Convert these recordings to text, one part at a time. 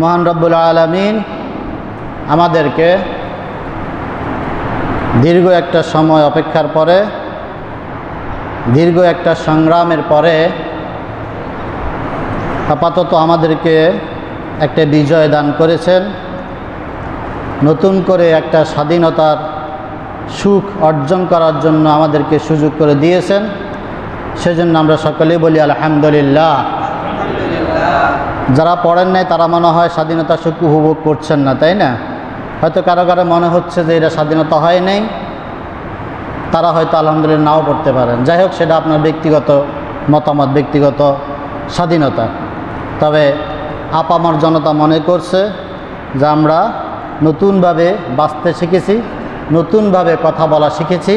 মহান রব্বুল আলামিন আমাদেরকে দীর্ঘ একটা সময় অপেক্ষার পরে, দীর্ঘ একটা সংগ্রামের পরে আপাতত আমাদেরকে একটা বিজয় দান করেছেন। নতুন করে একটা স্বাধীনতার সুখ অর্জন করার জন্য আমাদেরকে সুযোগ করে দিয়েছেন। সেজন্য আমরা সকলেই বলি আলহামদুলিল্লাহ। যারা পড়েন নাই তারা মনে হয় স্বাধীনতা সুখ উপভোগ করছেন না, তাই না? হয়তো কারো কারো মনে হচ্ছে যে এটা স্বাধীনতা হয় নাই, তারা হয়তো আলহামদুলিল্লাহ নাও পড়তে পারেন। যাই হোক, সেটা আপনার ব্যক্তিগত মতামত, ব্যক্তিগত স্বাধীনতা। তবে আপামর জনতা মনে করছে যে আমরা নতুনভাবে বাঁচতে শিখেছি, নতুনভাবে কথা বলা শিখেছি,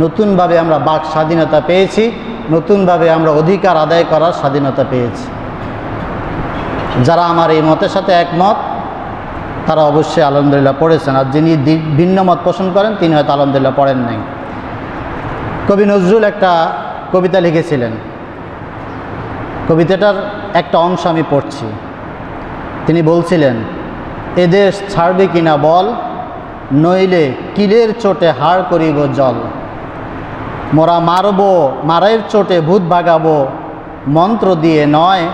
নতুনভাবে আমরা বাক স্বাধীনতা পেয়েছি, নতুনভাবে আমরা অধিকার আদায় করার স্বাধীনতা পেয়েছি। যারা আমার এই মতের সাথে একমত তারা অবশ্যই আলহামদুলিল্লাহ পড়েছেন, আর যিনি ভিন্ন মত পোষণ করেন তিনি হয়তো আলহামদুলিল্লাহ পড়েন নাই। কবি নজরুল একটা কবিতা লিখেছিলেন, কবিতাটার একটা অংশ আমি পড়ছি। তিনি বলছিলেন, এদেশ ছাড়বে কিনা বল, নইলে কিলের চোটে হাড় করিব জল। মোরা মারব মারের চোটে ভূত ভাগাবো, মন্ত্র দিয়ে নয়।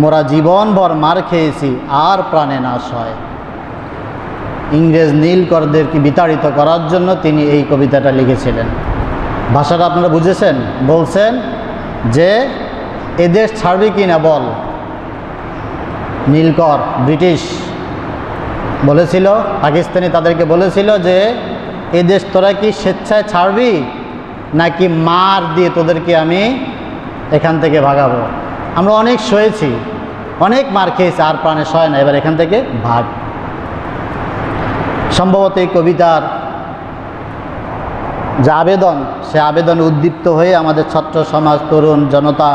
মোরা জীবনভর মার খেয়েছি, আর প্রাণে নাশ হয়। ইংরেজ নীলকরদেরকে বিতাড়িত করার জন্য তিনি এই কবিতাটা লিখেছিলেন। ভাষাটা আপনারা বুঝেছেন? বলছেন যে এদেশ ছাড়বে কিনা বল। নীলকর ব্রিটিশ বলেছিল, পাকিস্তানি তাদেরকে বলেছিল যে এদেশ তোরা কি স্বেচ্ছায় ছাড়বি নাকি মার দিয়ে তোদেরকে আমি এখান থেকে ভাগাবো। আমরা অনেক সয়েছি, অনেক মার খেয়েছি, আর প্রাণে সয় না, এবার এখান থেকে ভাগ। সম্ভবত এই কবিতার যে আবেদন, সে আবেদন উদ্দীপ্ত হয়ে আমাদের ছাত্র সমাজ, তরুণ জনতা,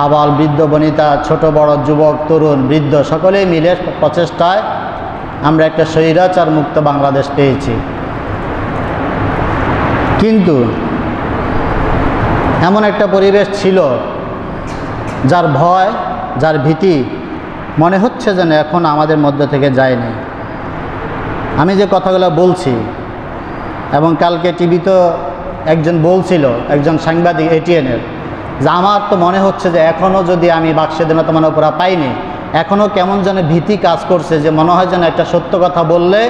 আবাল বৃদ্ধ বনিতা, ছোট বড়, যুবক তরুণ বৃদ্ধ সকলেই মিলে প্রচেষ্টায় আমরা একটা স্বৈরাচার মুক্ত বাংলাদেশ পেয়েছি। কিন্তু এমন একটা পরিবেশ ছিল যার ভয়, যার ভীতি মনে হচ্ছে যেন এখন আমাদের মধ্যে থেকে যায়নি। আমি যে কথাগুলো বলছি, এবং কালকে টিভিতে একজন বলছিল, একজন সাংবাদিক এটিএনের, যে আমার তো মনে হচ্ছে যে এখনও যদি আমি বাকস্বাধীনতা মানে পুরা পাইনি, এখনও কেমন যেন ভীতি কাজ করছে, যে মনে হয় যেন একটা সত্য কথা বললে,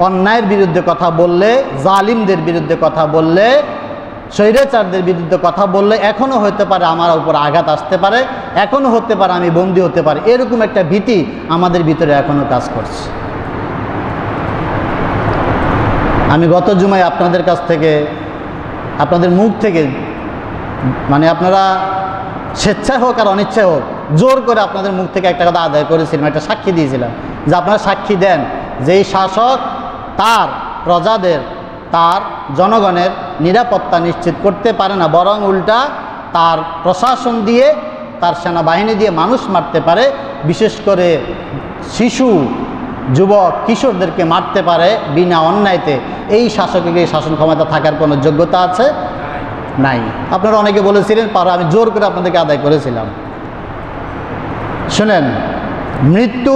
অন্যায়ের বিরুদ্ধে কথা বললে, জালিমদের বিরুদ্ধে কথা বললে, স্বৈরাচারদের বিরুদ্ধে কথা বললে এখনও হতে পারে আমার উপর আঘাত আসতে পারে, এখনও হতে পারে আমি বন্দী হতে পারি। এরকম একটা ভীতি আমাদের ভিতরে এখনও কাজ করছে। আমি গত জুমায় আপনাদের কাছ থেকে, আপনাদের মুখ থেকে, মানে আপনারা স্বেচ্ছায় হোক আর অনিচ্ছায় হোক, জোর করে আপনাদের মুখ থেকে একটা কথা আদায় করেছিলাম, একটা সাক্ষী দিয়েছিলাম যে আপনারা সাক্ষী দেন যে এই শাসক তার প্রজাদের, তার জনগণের নিরাপত্তা নিশ্চিত করতে পারে না, বরং উল্টা তার প্রশাসন দিয়ে, তার সেনাবাহিনী দিয়ে মানুষ মারতে পারে, বিশেষ করে শিশু, যুবক, কিশোরদেরকে মারতে পারে বিনা অন্যায়তে। এই শাসকের এই শাসন ক্ষমতা থাকার কোনো যোগ্যতা আছে? নাই। আপনারা অনেকে বলেছিলেন, পারো, আমি জোর করে আপনাদেরকে আদায় করেছিলাম। শুনেন, মৃত্যু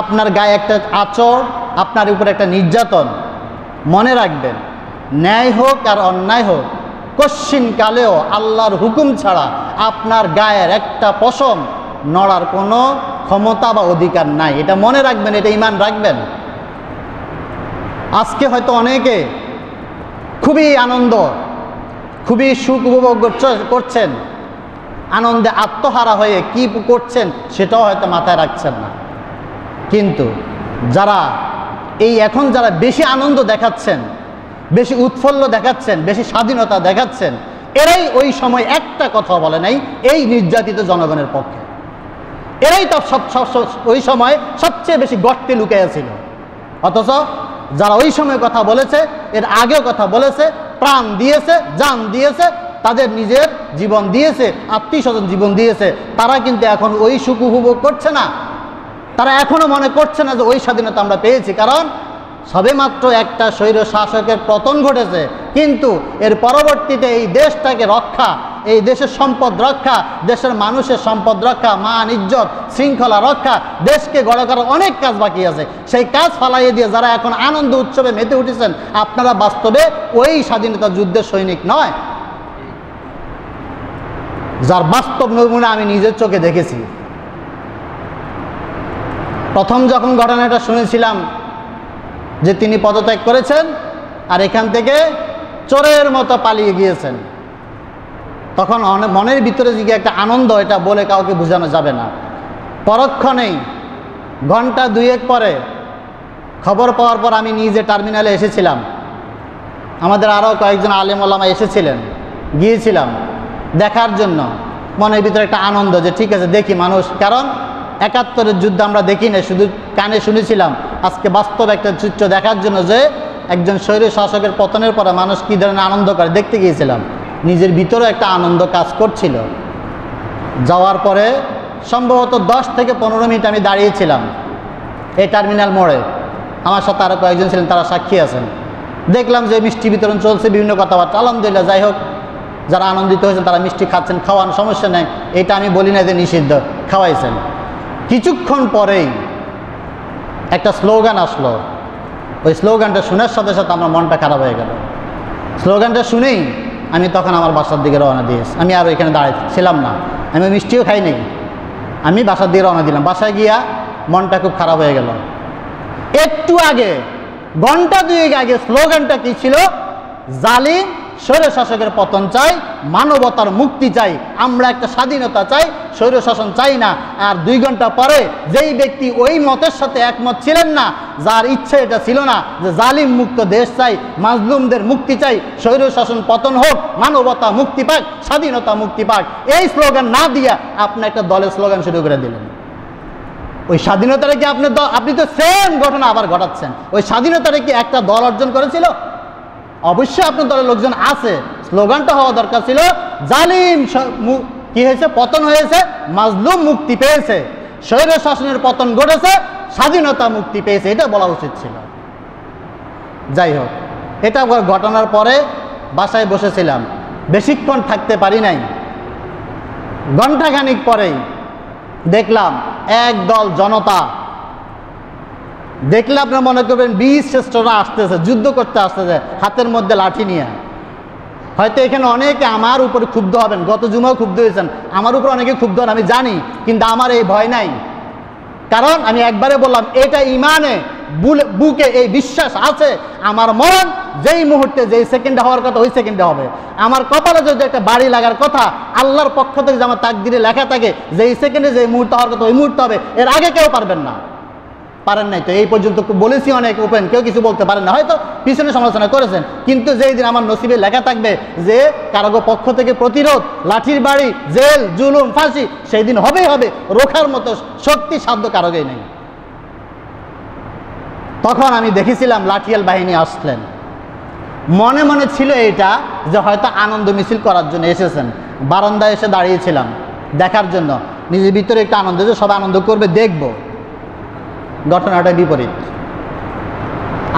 আপনার গায়ে একটা আঁচড়, আপনার উপর একটা নির্যাতন। মনে রাখবেন, ন্যায় হোক আর অন্যায় হোক, কশ্চিনকালেও আল্লাহর হুকুম ছাড়া আপনার গায়ের একটা পশম নড়ার কোনো ক্ষমতা বা অধিকার নাই। এটা মনে রাখবেন, এটা ঈমান রাখবেন। আজকে হয়তো অনেকে খুবই আনন্দ, খুবই সুখ উপভোগ করছেন, আনন্দে আত্মহারা হয়ে কি করছেন সেটাও হয়তো মাথায় রাখছেন না। কিন্তু যারা এখন যারা বেশি আনন্দ দেখাচ্ছেন, বেশি উৎফুল্ল দেখাচ্ছেন, বেশি স্বাধীনতা দেখাচ্ছেন, এরাই ওই সময় একটা কথা বলে নাই এই নির্যাতিত জনগণের পক্ষে। এরাই তো ওই সময় সবচেয়ে বেশি গর্তে লুকিয়ে ছিল। অথচ যারা ওই সময় কথা বলেছে, এর আগেও কথা বলেছে, প্রাণ দিয়েছে, জান দিয়েছে, তাদের নিজের জীবন দিয়েছে, আত্মীয় স্বজন জীবন দিয়েছে, তারা কিন্তু এখন ওই সুখ উপভোগ করছে না। তারা এখনও মনে করছে না যে ওই স্বাধীনতা আমরা পেয়েছি, কারণ সবেমাত্র একটা স্বৈর শাসকের পতন ঘটেছে, কিন্তু এর পরবর্তীতে এই দেশটাকে রক্ষা এই দেশের সম্পদ রক্ষা, দেশের মানুষের সম্পদ রক্ষা, মান ইজ্জত শৃঙ্খলা রক্ষা, দেশকে গড়ে করার অনেক কাজ বাকি আছে। সেই কাজ ফালাইয়ে দিয়ে যারা এখন আনন্দ উৎসবে মেতে উঠেছেন, আপনারা বাস্তবে ওই স্বাধীনতা যুদ্ধের সৈনিক নয়, যার বাস্তব নমুনা আমি নিজের চোখে দেখেছি। প্রথম যখন ঘটনাটা শুনেছিলাম যে তিনি পদত্যাগ করেছেন আর এখান থেকে চোরের মতো পালিয়ে গিয়েছেন, তখন মনের ভিতরে যে একটা আনন্দ, এটা বলে কাউকে বোঝানো যাবে না। পরক্ষণেই ঘন্টা দুয়েক পরে খবর পাওয়ার পর আমি নিজে টার্মিনালে এসেছিলাম। আমাদের আরও কয়েকজন আলেম ওলামা এসেছিলেন, গিয়েছিলাম দেখার জন্য। মনের ভিতরে একটা আনন্দ যে ঠিক আছে দেখি মানুষ, কারণ ৭১-এর যুদ্ধ আমরা দেখি না, শুধু কানে শুনেছিলাম। আজকে বাস্তব একটা চিত্র দেখার জন্য যে একজন স্বৈর শাসকের পতনের পরে মানুষ কী ধরনের আনন্দ করে দেখতে গিয়েছিলাম। নিজের ভিতরে একটা আনন্দ কাজ করছিল। যাওয়ার পরে সম্ভবত ১০ থেকে ১৫ মিনিট আমি দাঁড়িয়েছিলাম এই টার্মিনাল মোড়ে। আমার সাথে আরও কয়েকজন ছিলেন, তারা সাক্ষী আছেন। দেখলাম যে মিষ্টি বিতরণ চলছে, বিভিন্ন কথাবার্তা। আলহামদুলিল্লাহ, যাই হোক, যারা আনন্দিত হয়েছেন তারা মিষ্টি খাচ্ছেন, খাওয়ান, সমস্যা নেই। এটা আমি বলি না যে নিষিদ্ধ, খাওয়াইছেন। কিছুক্ষণ পরেই একটা স্লোগান আসলো। ওই স্লোগানটা শোনার সাথে সাথে আমার মনটা খারাপ হয়ে গেল। স্লোগানটা শুনেই আমি তখন আমার বাসার দিকে রওনা দিয়েছি। আমি আর ওইখানে দাঁড়াইছিলাম না, আমি মিষ্টিও খাই নাই, আমি বাসার দিকে রওনা দিলাম। বাসায় গিয়া মনটা খুব খারাপ হয়ে গেল। একটু আগে, ঘন্টা দুয়েক আগে স্লোগানটা কি ছিল? জালিম স্বৈরশাসকের পতন চাই, মানবতার মুক্তি চাই, আমরা একটা স্বাধীনতা চাই, স্বৈরশাসন চাই না। আর ২ ঘন্টা পরে যেই ব্যক্তি ওই মতের সাথে একমত ছিলেন না, যার ইচ্ছে এটা ছিল না যে জালিম মুক্ত দেশ চাই, মাজলুমদের মুক্তি চাই, স্বৈরশাসন পতন হোক, মানবতা মুক্তি পাক, স্বাধীনতা মুক্তি পাক, এই স্লোগান না দিয়া আপনি একটা দলের স্লোগান শুরু করে দিলেন। ওই স্বাধীনতাটা কি আপনি তো সেম ঘটনা আবার ঘটাচ্ছেন। ওই স্বাধীনতাটা কি একটা দল অর্জন করেছিল? অবশ্যই আপনার দলের লোকজন আছে। স্লোগানটা হওয়া দরকার ছিল জালিম কি হয়েছে, পতন হয়েছে, মাজলুম মুক্তি পেয়েছে, স্বৈর শাসনের পতন ঘটেছে, স্বাধীনতা মুক্তি পেয়েছে, এটা বলা উচিত ছিল। যাই হোক, এটা ঘটনার পরে বাসায় বসেছিলাম, বেশিক্ষণ থাকতে পারি নাই। ঘণ্টাখানিক পরেই দেখলাম একদল জনতা, দেখলে আপনারা মনে করবেন বীর শ্রেষ্ঠরা আসতেছে, যুদ্ধ করতে আসতেছে হাতের মধ্যে লাঠি নিয়ে। হয়তো এখানে অনেকে আমার উপরে ক্ষুব্ধ হবেন, গত জুমাও ক্ষুব্ধ হয়েছেন, আমার উপর অনেকে ক্ষুব্ধ হন, আমি জানি, কিন্তু আমার এই ভয় নাই। কারণ আমি একবারে বললাম, এটা ইমানে বুকে এই বিশ্বাস আছে, আমার মরণ যেই মুহূর্তে, যেই সেকেন্ডে হওয়ার কথা ওই সেকেন্ডে হবে। আমার কপালে যদি একটা বাড়ি লাগার কথা আল্লাহর পক্ষ থেকে যে আমার তাকদিরে লেখা থাকে, যেই সেকেন্ডে যেই মুহূর্তে হওয়ার কথা ওই মুহূর্তে হবে, এর আগে কেউ পারবেন না। পারেন নাই তো এই পর্যন্ত বলেছি অনেক ওপেন, কেউ কিছু বলতে পারেন না, হয়তো পিছনে সমালোচনা করেছেন, কিন্তু যেই দিন আমার নসিবে লেখা থাকবে যে কারো পক্ষ থেকে প্রতিরোধ, লাঠির বাড়ি, জেল, জুলুম, ফাঁসি, সেই দিন হবেই হবে। রোখার মতো শক্তি সাধ্য কারোই নেই। তখন আমি দেখেছিলাম লাঠিয়াল বাহিনী আসলেন। মনে মনে ছিল এটা যে হয়তো আনন্দ মিছিল করার জন্য এসেছেন। বারান্দায় এসে দাঁড়িয়েছিলাম দেখার জন্য, নিজের ভিতরে একটা আনন্দ যে সবাই আনন্দ করবে, দেখব। ঘটনাটা বিপরীত।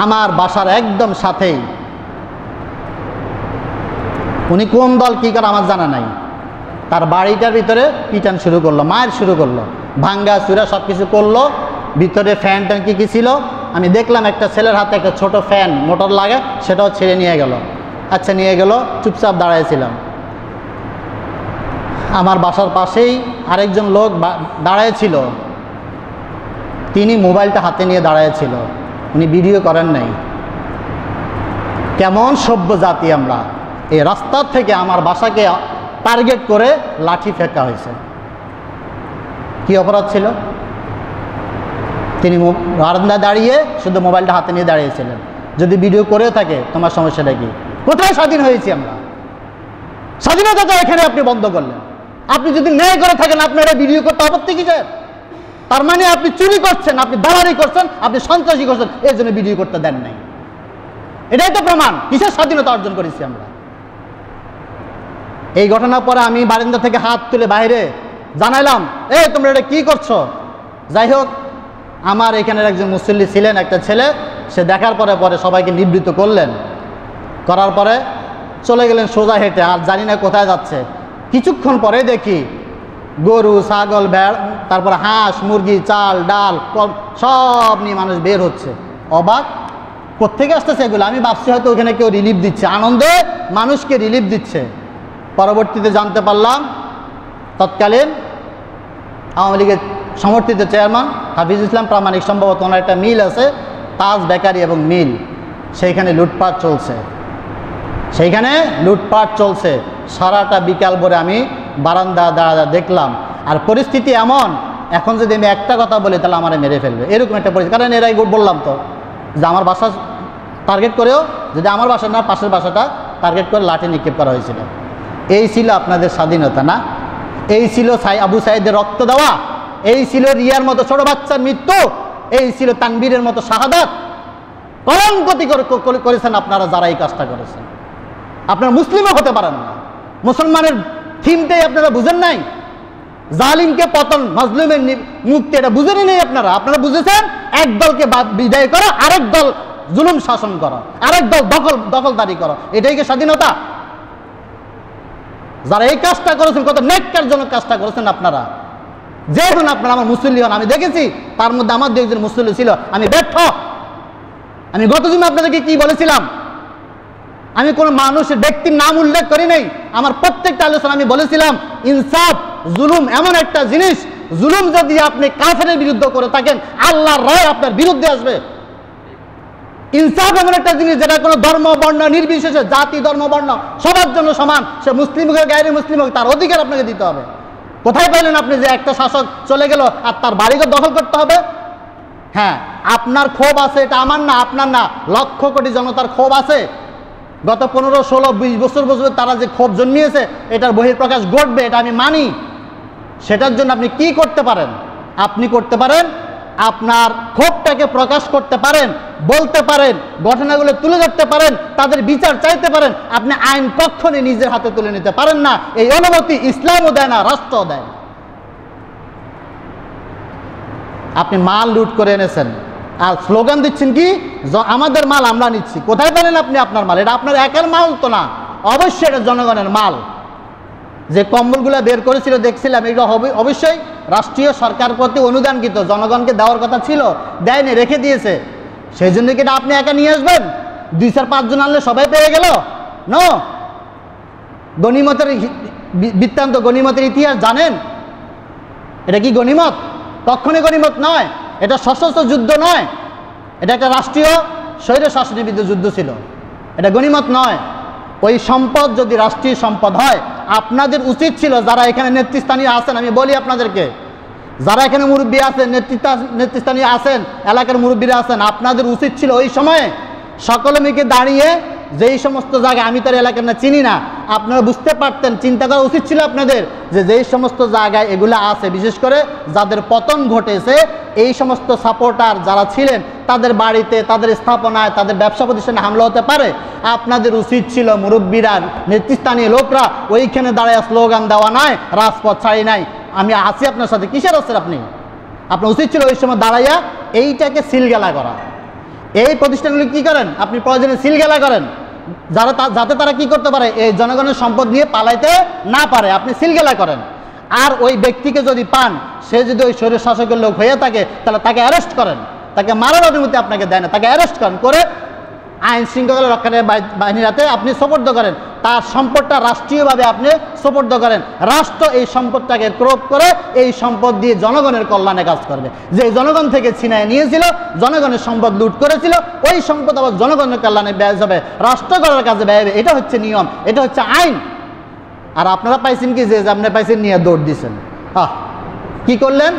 আমার বাসার একদম সাথেই, উনি কোন দল কী করে আমার জানা নাই, তার বাড়িটার ভিতরে পিটান শুরু করলো, মায়ের শুরু করলো, ভাঙ্গা চুরা সব কিছু করলো। ভিতরে ফ্যান ট্যান কী কী ছিল আমি দেখলাম, একটা ছেলের হাতে একটা ছোট ফ্যান মোটর লাগে, সেটাও ছেড়ে নিয়ে গেল। আচ্ছা, নিয়ে গেল, চুপচাপ দাঁড়াইছিলাম। আমার বাসার পাশেই আরেকজন লোক দাঁড়াইছিল, তিনি মোবাইলটা হাতে নিয়ে দাঁড়াইছিল, উনি ভিডিও করেন নাই। কেমন সভ্য জাতি আমরা! এই রাস্তার থেকে আমার বাসাকে টার্গেট করে লাঠি ফেঁকা হয়েছে। কি অপরাধ ছিল? তিনি বারান্দায় দাঁড়িয়ে শুধু মোবাইলটা হাতে নিয়ে দাঁড়িয়েছিলেন। যদি ভিডিও করে থাকে, তোমার সমস্যাটা কি? কোথায় স্বাধীন হয়েছি আমরা? স্বাধীনতা তো এখানে আপনি বন্ধ করলেন। আপনি যদি ন্যায় করে থাকেন, আপনার ভিডিও করতে আপত্তি কিসের? তার মানে আপনি চুরি করছেন, আপনি দালালি করছেন, আপনি সন্ত্রাসী করছেন, এই জন্য ভিডিও করতে দেন নাই। এটাই তো প্রমাণ কিসের স্বাধীনতা অর্জন করেছি আমরা। এই ঘটনার পরে আমি বারান্দা থেকে হাত তুলে বাইরে জানাইলাম, তোমরা এটা কি করছো? যাই হোক, আমার এখানের একজন মুসল্লি ছিলেন, একটা ছেলে, সে দেখার পরে পরে সবাইকে নিবৃত্ত করলেন, করার পরে চলে গেলেন সোজা হেঁটে, আর জানি না কোথায় যাচ্ছে। কিছুক্ষণ পরে দেখি গরু, ছাগল, ভেড়, তারপর হাঁস, মুরগি, চাল, ডাল সব নিয়ে মানুষ বের হচ্ছে। অবাক, কোত্থেকে আসতেছে এগুলো? আমি ভাবছি হয়তো ওখানে কেউ রিলিফ দিচ্ছে, আনন্দে মানুষকে রিলিফ দিচ্ছে। পরবর্তীতে জানতে পারলাম তৎকালীন আওয়ামী লীগের সমর্থিত চেয়ারম্যান হাফিজুল ইসলাম প্রামাণিক, সম্ভবত ওনার একটা মিল আছে, তাজ বেকারি এবং মিল, সেইখানে লুটপাট চলছে। সেইখানে লুটপাট চলছে। সারাটা বিকাল ভরে আমি বারান্দা দাঁড়া দেখলাম। আর পরিস্থিতি এমন, এখন যদি আমি একটা কথা বলি তাহলে আমার মেরে ফেলবে, এরকম একটা পরিস্থিতি। কারণ এরাই বললাম তো যে আমার বাসা টার্গেট করেও, যদি আমার বাসা না পাশের বাসাটা টার্গেট করে লাঠি নিক্ষেপ করা হয়েছিল। এই ছিল আপনাদের স্বাধীনতা না? এই ছিল আবু সাইদের রক্ত দেওয়া? এই ছিল রিয়ার মতো ছোট বাচ্চার মৃত্যু? এই ছিল তানবীরের মতো শাহাদাত? কলঙ্কতি করেছেন আপনারা যারা এই কাজটা করেছেন। আপনারা মুসলিমও হতে পারেন না। মুসলমানের থিমটাই আপনারা বুঝেন নাই। জালিমকে পতন, মাজলুমের মুক্তি, এটা বুঝেনই নেই আপনারা। আপনারা বুঝেছেন এক দলকে বিদায় করা, আরেক দল জুলুম শাসন করা, আরেক দল দখলদারি করা, এটাই কি স্বাধীনতা? যারা এই কাজটা করেছেন, কত নেককারজনক কাজটা করেছেন আপনারা। যে হন আপনারা আমার মুসল্লি হন, আমি দেখেছি তার মধ্যে আমার 2 একজন মুসল্লি ছিল। আমি ব্যর্থ। আমি গত দিন আপনাদেরকে কি বলেছিলাম? আমি কোনো মানুষের ব্যক্তির নাম উল্লেখ করি নাই। আমার প্রত্যেকটা আলোচনা আমি বলেছিলাম ইনসাফ, জুলুম এমন একটা জিনিস, জুলুম যদি আপনি কাফেরের বিরুদ্ধে করে থাকেন, আল্লাহর রায় আপনার বিরুদ্ধে আসবে। ইনসাফ এমন একটা জিনিস যেটা কোনো ধর্ম বর্ণ নির্বিশেষে, জাতি ধর্ম বর্ণ সবার জন্য সমান। সে মুসলিম হোক গায়রে মুসলিম হোক, তার অধিকার আপনাকে দিতে হবে। কোথায় পাইলেন আপনি যে একটা শাসক চলে গেল আর তার বাড়িঘর দখল করতে হবে? হ্যাঁ, আপনার ক্ষোভ আছে, এটা আমার না, আপনার না, লক্ষ কোটি জনতার ক্ষোভ আছে। গত 15, 16, 20 বছর তারা যে ক্ষোভ জন্মিয়েছে, এটার বহিঃপ্রকাশ ঘটবে, এটা আমি মানি। সেটার জন্য আপনি কি করতে পারেন? আপনি করতে পারেন আপনার ক্ষোভটাকে প্রকাশ করতে পারেন, বলতে পারেন, ঘটনাগুলো তুলে ধরতে পারেন, তাদের বিচার চাইতে পারেন। আপনি আইন কখনই নিজের হাতে তুলে নিতে পারেন না। এই অনুমতি ইসলামও দেয় না, রাষ্ট্রও দেয় না। আপনি মাল লুট করে এনেছেন আর স্লোগান দিচ্ছেন কি আমাদের মাল আমরা নিচ্ছি। কোথায় পেলেন আপনি আপনার মাল? এটা আপনার একার মাল তো না, অবশ্যই এটা জনগণের মাল। যে কম্বলগুলো বের করেছিল দেখছিলাম, এগুলো অবশ্যই রাষ্ট্রীয় সরকার প্রতি অনুদানকৃত, জনগণকে দেওয়ার কথা ছিল, দেয়নি, রেখে দিয়েছে। সেই জন্য কি এটা আপনি একা নিয়ে আসবেন? 2-4-5 জন আনলে সবাই পেয়ে গেল? নো। গনিমতের বৃত্তান্ত, গনিমতের ইতিহাস জানেন? এটা কি গনিমত? কখনই গনিমত নয়। এটা সশস্ত্র যুদ্ধ নয়, এটা একটা রাষ্ট্রীয় স্বৈর শাসনের বিরুদ্ধে যুদ্ধ ছিল। এটা গনিমত নয়। ওই সম্পদ যদি রাষ্ট্রীয় সম্পদ হয়, আপনাদের উচিত ছিল, যারা এখানে নেতৃস্থানীয় আছেন, আমি বলি আপনাদেরকে, যারা এখানে মুরব্বী আছেন, নেতৃস্থানীয় আছেন, এলাকার মুরব্বীরা আছেন, আপনাদের উচিত ছিল ওই সময়ে সকলে মিলে দাঁড়িয়ে, যেই সমস্ত জায়গায়, আমি তার এলাকার না চিনি না, আপনারা বুঝতে পারতেন, চিন্তা করা উচিত ছিল আপনাদের যে যেই সমস্ত জায়গায় এগুলো আছে, বিশেষ করে যাদের পতন ঘটেছে, এই সমস্ত সাপোর্টার যারা ছিলেন, তাদের বাড়িতে, তাদের স্থাপনায়, তাদের ব্যবসা প্রতিষ্ঠানে হামলা হতে পারে। আপনাদের উচিত ছিল মুরব্বীরা, নেতৃস্থানীয় লোকরা ওইখানে দাঁড়ায় স্লোগান দেওয়া নাই, রাজপথ ছাড়ি নাই, আমি আছি আপনার সাথে। কিসের আছেন আপনি? আপনার উচিত ছিল ওই সময় দাঁড়াইয়া এইটাকে সিলগালা করা। এই প্রতিষ্ঠানগুলি কি করেন? আপনি প্রয়োজনে সিলগালা করেন, যাতে তারা কি করতে পারে, এই জনগণের সম্পদ নিয়ে পালাইতে না পারে, আপনি সিলগালা করেন। আর ওই ব্যক্তিকে যদি পান, সে যদি ওই শরীর শাসকের লোক হয়ে থাকে, তাহলে তাকে অ্যারেস্ট করেন। তাকে মারার অনুমতি আপনাকে দেয় না, তাকে অ্যারেস্ট করেন, করে আইন শৃঙ্খলা রক্ষাকারী বাহিনীর হাতে আপনি সোপর্দ করেন। তার সম্পদটা রাষ্ট্রীয়ভাবে আপনি সোপর্দ করেন। রাষ্ট্র এই সম্পদটাকে ক্রোপ করে এই সম্পদ দিয়ে জনগণের কল্যাণে কাজ করবে। যে জনগণ থেকে ছিনায় নিয়েছিল, জনগণের সম্পদ লুট করেছিল, ওই সম্পদ আবার জনগণের কল্যাণে ব্যয় হবে, রাষ্ট্র করার কাজে ব্যয় হবে। এটা হচ্ছে নিয়ম, এটা হচ্ছে আইন। আর আপনারা পাইছেন কি? যে আপনি পাইছেন নিয়ে দৌড় দিচ্ছেন। কি করলেন?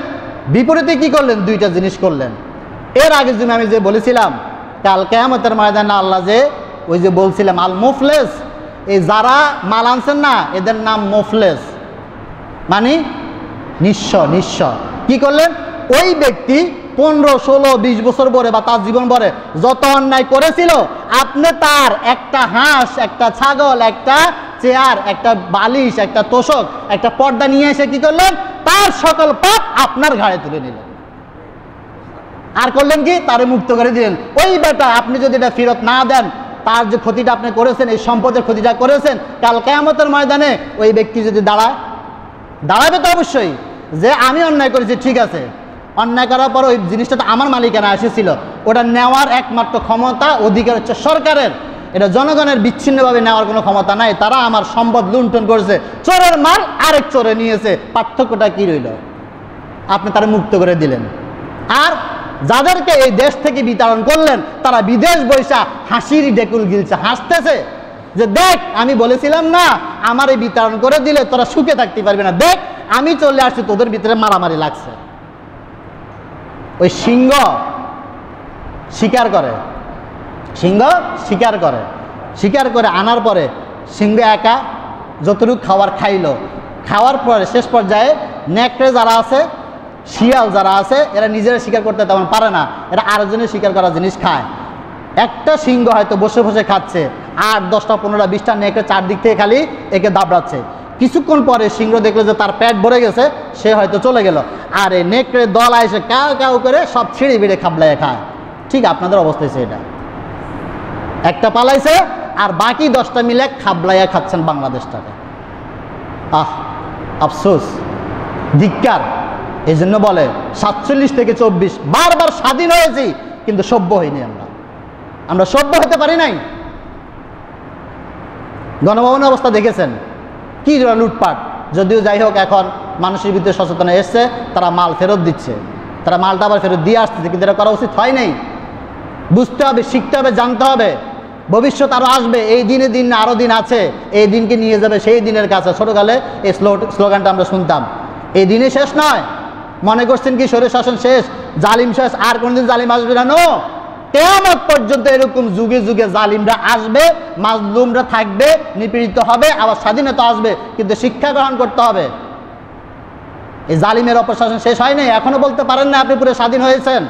বিপরীতে কি করলেন? 2টা জিনিস করলেন। এর আগের জন্য আমি যে বলেছিলাম, কাল কিয়ামতের ময়দানে আল্লাহ যে ওই যে বলছিলাম আল মুফলেস, এই যারা মাল আনছেন না, এদের নাম মুফলেস, মানে নিঃস্ব। কি করলেন? ওই ব্যক্তি 15, 16, 20 বছর পরে বা তার জীবন পরে যত অন্যায় করেছিল, আপনি তার একটা হাঁস, একটা ছাগল, একটা চেয়ার, একটা বালিশ, একটা তোষক, একটা পর্দা নিয়ে এসে কি করলেন? তার সকল পাপ আপনার ঘাড়ে তুলে নিলেন। আর করলেন কি? তারে মুক্ত করে দিলেন। ওই বেটা, আপনি যদি এটা ফেরত না দেন, তার যে ক্ষতিটা আপনি করেছেন, এই সম্পদের ক্ষতিটা করেছেন, কাল কিয়ামতের ময়দানে ওই ব্যক্তি যদি দাঁড়াবে তো অবশ্যই যে আমি অন্যায় করেছি, ঠিক আছে, অন্যায় করার পর ওই জিনিসটা তো আমার মালিকানা এসেছিল, ওটা নেওয়ার একমাত্র ক্ষমতা অধিকার হচ্ছে সরকারের, এটা জনগণের বিচ্ছিন্নভাবে নেওয়ার কোনো ক্ষমতা নাই। তারা আমার সম্পদ লুণ্ঠন করেছে, চোরের মাল আরেক চোরে নিয়েছে, পার্থক্যটা কি রইল? আপনি তারা মুক্ত করে দিলেন। আর যাদেরকে এই দেশ থেকে বিতাড়ন করলেন তারা বিদেশ বৈশা হাসির ডেকুল গিলছে, হাসতেছে যে দেখ আমি বলেছিলাম না আমার এই বিতাড়ন করে দিলে তোরা সুখে থাকতে পারবি না, দেখ আমি চলে আসছি, তোদের ভিতরে মারামারি লাগছে। ওই সিংহ শিকার করে আনার পরে সিংহ একা যতটুকু খাওয়ার পরে শেষ পর্যায়ে নেকড়ে যারা আছে, শিয়াল যারা আছে, এরা নিজেরা শিকার করতে তেমন পারে না, এরা আরেকজনের শিকার করা জিনিস খায়। একটা সিংহ হয়তো বসে বসে খাচ্ছে, আর 10টা 15টা 20টা নেকড়ে চারদিক থেকে খালি একে দাবড়াচ্ছে। কিছুক্ষণ পরে সিংহ দেখলো যে তার পেট ভরে গেছে, সে হয়তো চলে গেল, আর এই নেকড়ে দল এসে কাউ কাউ করে সব ছিঁড়ে বিড়ে খাবলাইয়া খায়। ঠিক আপনাদের অবস্থা হয়েছে, এটা একটা পালাইছে আর বাকি 10টা মিলে খাবলাইয়া খাচ্ছেন বাংলাদেশটাকে। আফসোস, ধিক্কার। এই জন্য বলে 47 থেকে 24 বারবার স্বাধীন হয়েছি কিন্তু সভ্য হইনি, আমরা সভ্য হতে পারি নাই। গণভবনের অবস্থা দেখেছেন কি লুটপাট। যদিও যাই হোক এখন মানুষের ভিতরে সচেতনতা এসছে, তারা মাল ফেরত দিচ্ছে, তারা মালটা আবার ফেরত দিয়ে আসতেছে, কিন্তু এটা করা উচিত হয় নাই। বুঝতে হবে, শিখতে হবে, জানতে হবে, ভবিষ্যৎ আরও আসবে, এই দিনে দিন না আরও দিন আছে, এই দিনকে নিয়ে যাবে সেই দিনের কাছে। ছোটকালে এই স্লোগানটা আমরা শুনতাম, এই দিনে শেষ নয়। মনে করছেন কি স্বৈর শাসন শেষ, জালিম শেষ, আর কোনদিন জালিম আসবে না? নো, কিয়ামত পর্যন্ত এরকম যুগে যুগে জালিমরা আসবে, মাজলুমরা থাকবে, নিপীড়িত হবে, আবার স্বাধীনতা আসবে, কিন্তু শিক্ষা গ্রহণ করতে হবে। এই জালিমের অপশাসন শেষ হয় নাই, এখনো বলতে পারেন না আপনি পুরো স্বাধীন হয়েছেন।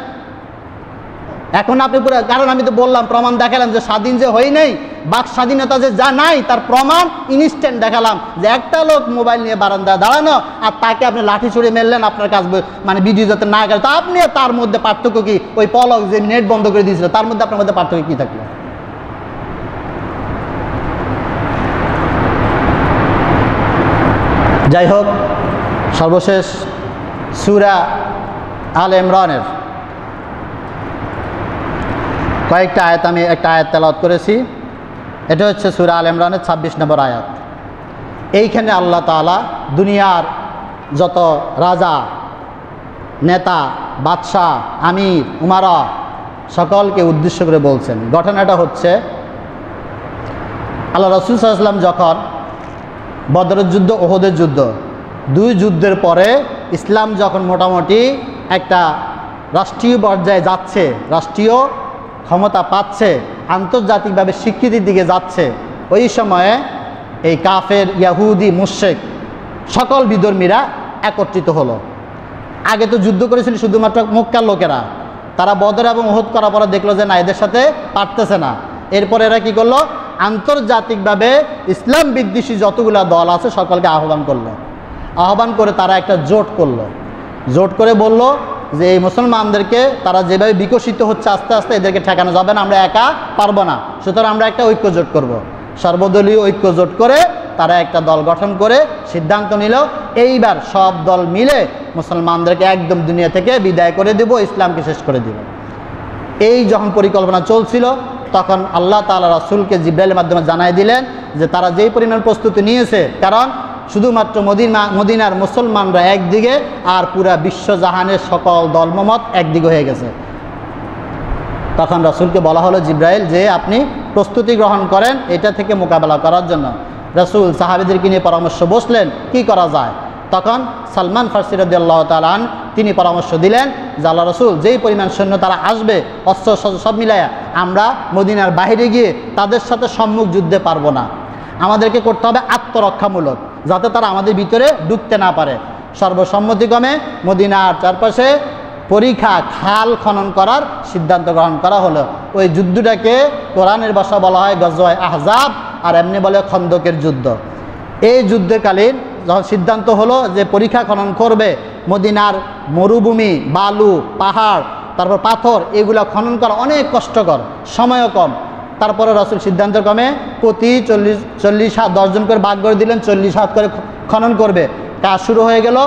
এখন আপনি পুরো, কারণ আমি তো বললাম, প্রমাণ দেখালাম যে স্বাধীন যে হই নাই, বাক স্বাধীনতা যে যা নাই তার প্রমাণ ইনস্ট্যান্ট দেখালাম। যে একটা লোক মোবাইল নিয়ে বারান্দায় দাঁড়ানো আর তাকে আপনি লাঠি ছুড়ে মেরলেন, আপনার কাজ মানে ভিডিও যাতে না গেল, তা আপনি তার মধ্যে পার্থক্য কি? ওই পলক যে নেট বন্ধ করে দিয়েছিল তার মধ্যে আপনার মধ্যে পার্থক্য কি থাকলো? যাই হোক, সর্বশেষ সূরা আলে ইমরানের কয়েকটা আয়াত, আমি একটা আয়াত তেলাওয়াত করেছি। এটা হচ্ছে সূরা আলে ইমরানের 26 নম্বর আয়াত। এইখানে আল্লাহ তাআলা দুনিয়ার যত রাজা, নেতা, বাদশাহ, আমির, উমারা সকলকে উদ্দেশ্য করে বলছেন। ঘটনাটা হচ্ছে আল্লাহ রাসূল সাল্লাল্লাহু আলাইহি ওয়াসাল্লাম যখন বদরের যুদ্ধ, ওহদের যুদ্ধ, দুই যুদ্ধের পরে ইসলাম যখন মোটামুটি একটা রাষ্ট্রীয় পর্যায়ে যাচ্ছে, রাষ্ট্রীয় ক্ষমতা পাচ্ছে, আন্তর্জাতিকভাবে স্বীকৃতির দিকে যাচ্ছে, ওই সময়ে এই কাফের, ইয়াহুদি, মুশরিক সকল বিধর্মীরা একত্রিত হলো। আগে তো যুদ্ধ করেছিল শুধুমাত্র মক্কার লোকেরা, তারা বদর এবং ওহদ করার পরে দেখলো যে না, এদের সাথে পারতেছে না। এরপর এরা কি করলো? আন্তর্জাতিকভাবে ইসলাম বিদ্বেষী যতগুলো দল আছে সকলকে আহ্বান করলো। আহ্বান করে তারা একটা জোট করলো। জোট করে বলল যে এই মুসলমানদেরকে, তারা যেভাবে বিকশিত হচ্ছে আস্তে আস্তে, এদেরকে ঠেকানো যাবে না, আমরা একা পারবো না, সুতরাং আমরা একটা ঐক্য জোট করব। সর্বদলীয় ঐক্য জোট করে তারা একটা দল গঠন করে সিদ্ধান্ত নিল, এইবার সব দল মিলে মুসলমানদেরকে একদম দুনিয়া থেকে বিদায় করে দেব, ইসলামকে শেষ করে দেব। এই যখন পরিকল্পনা চলছিল তখন আল্লাহ তাআলা রাসূলকে জিবরাইলের মাধ্যমে জানাই দিলেন যে তারা যেই পরিমাণ প্রস্তুতি নিয়েছে, কারণ শুধুমাত্র মদিনার মুসলমানরা একদিকে আর পুরা বিশ্বজাহানের সকল দলমত একদিকে হয়ে গেছে। তখন রাসূলকে বলা হলো, জিবরাইল, যে আপনি প্রস্তুতি গ্রহণ করেন এটা থেকে মোকাবেলা করার জন্য। রাসূল সাহাবীদেরকে নিয়ে পরামর্শ বসলেন কি করা যায়। তখন সালমান ফারসি রাদিয়াল্লাহু তাআলা আনহু তিনি পরামর্শ দিলেন যে আল্লাহ রাসূল, যেই পরিমাণ সৈন্য তারা আসবে, অস্ত্র সব মিলাইয়া, আমরা মদিনার বাইরে গিয়ে তাদের সাথে সম্মুখ যুদ্ধে পারবো না, আমাদেরকে করতে হবে আত্মরক্ষামূলক, যাতে তারা আমাদের ভিতরে ঢুকতে না পারে। সর্বসম্মতিক্রমে মদিনার চারপাশে পরিখা, খাল খনন করার সিদ্ধান্ত গ্রহণ করা হলো। ওই যুদ্ধটাকে কোরআনের ভাষা বলা হয় গজওয়ায়ে আহজাব, আর এমনি বলে খন্দকের যুদ্ধ। এই যুদ্ধকালীন যখন সিদ্ধান্ত হলো যে পরিখা খনন করবে, মদিনার মরুভূমি, বালু, পাহাড়, তারপর পাথর, এগুলো খনন করা অনেক কষ্টকর, সময়ও কম, তারপরে রাসূল সিদ্ধান্ত ক্রমে প্রতি 40 হাত 10 জন করে ভাগ করে দিলেন, 40 হাত করে খনন করবে। কাজ শুরু হয়ে গেল।